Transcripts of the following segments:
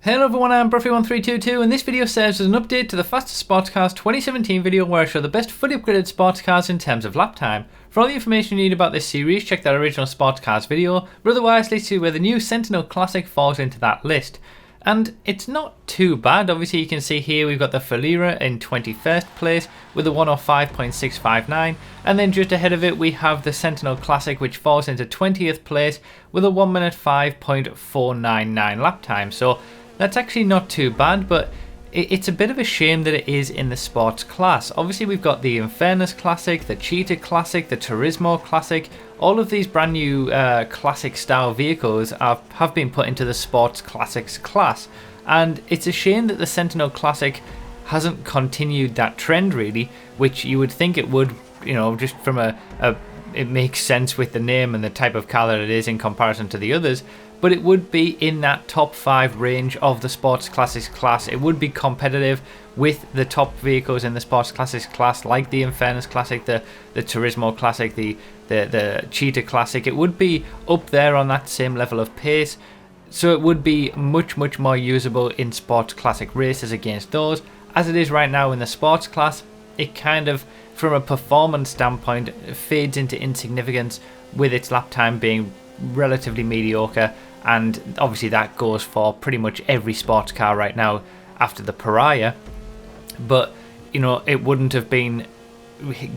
Hello everyone, I'm Bruffy1322 and this video serves as an update to the Fastest Sportscars 2017 video where I show the best fully upgraded sports cars in terms of lap time. For all the information you need about this series, check that original sports cars video, but otherwise let's see where the new Sentinel Classic falls into that list. And it's not too bad. Obviously you can see here we've got the Falira in 21st place with a 105.659, and then just ahead of it we have the Sentinel Classic which falls into 20th place with a 1 minute 5.499 lap time. So that's actually not too bad, but it's a bit of a shame that it is in the sports class. Obviously we've got the Infernus Classic, the Cheetah Classic, the Turismo Classic. All of these brand new classic style vehicles have been put into the sports classics class, and it's a shame that the Sentinel Classic hasn't continued that trend really, which you would think it would, you know, just from it makes sense with the name and the type of car that it is in comparison to the others. But it would be in that top 5 range of the sports classics class. It would be competitive with the top vehicles in the sports classics class, like the Infernus Classic, the Turismo Classic, the Cheetah Classic. It would be up there on that same level of pace, so it would be much more usable in sports classic races against those. As it is right now in the sports class, it kind of, from a performance standpoint, fades into insignificance with its lap time being relatively mediocre, and obviously that goes for pretty much every sports car right now after the Pariah. But you know, it wouldn't have been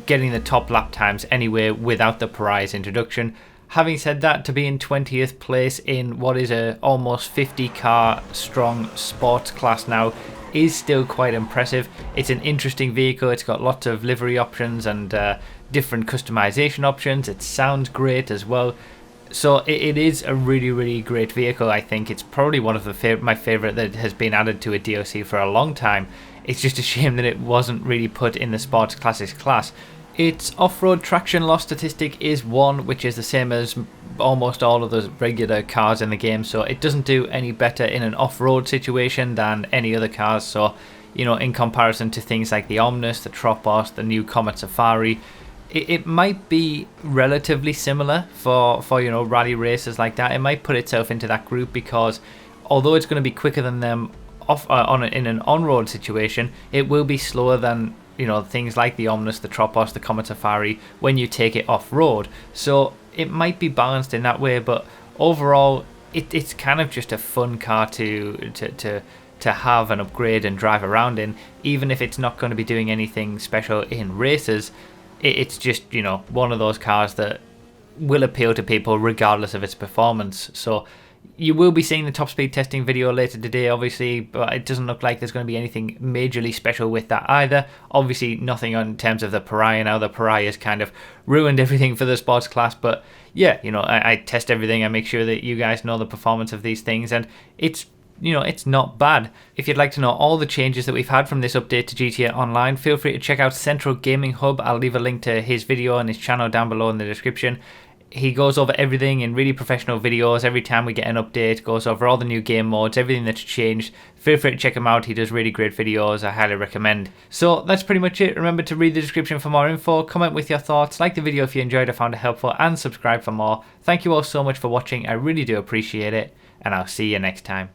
getting the top lap times anyway without the Pariah's introduction. Having said that, to be in 20th place in what is a almost 50 car strong sports class now is still quite impressive. It's an interesting vehicle. It's got lots of livery options and different customization options. It sounds great as well. So it is a really great vehicle. I think it's probably one of my favorite that has been added to a DLC for a long time. It's just a shame that it wasn't really put in the sports classics class. Its off-road traction loss statistic is 1, which is the same as almost all of the regular cars in the game, so it doesn't do any better in an off-road situation than any other cars. So, you know, in comparison to things like the Omnis, the Tropos, the new Comet Safari, it might be relatively similar for you know, rally races like that. It might put itself into that group because although it's going to be quicker than them in an on-road situation, it will be slower than, you know, things like the Omnis, the Tropos, the Comet Safari when you take it off-road. So it might be balanced in that way, but overall it's kind of just a fun car to have and upgrade and drive around in, even if it's not going to be doing anything special in races. It's just, you know, one of those cars that will appeal to people regardless of its performance. So you will be seeing the top speed testing video later today, obviously, but it doesn't look like there's going to be anything majorly special with that either. Obviously nothing in terms of the Pariah now. The Pariah's kind of ruined everything for the sports class, but yeah, you know, I test everything. I make sure that you guys know the performance of these things, and it's, you know, it's not bad. If you'd like to know all the changes that we've had from this update to GTA Online, feel free to check out Central Gaming Hub. I'll leave a link to his video and his channel down below in the description. He goes over everything in really professional videos. Every time we get an update, goes over all the new game modes, everything that's changed. Feel free to check him out. He does really great videos. I highly recommend. So that's pretty much it. Remember to read the description for more info, comment with your thoughts, like the video if you enjoyed or found it helpful, and subscribe for more. Thank you all so much for watching. I really do appreciate it, and I'll see you next time.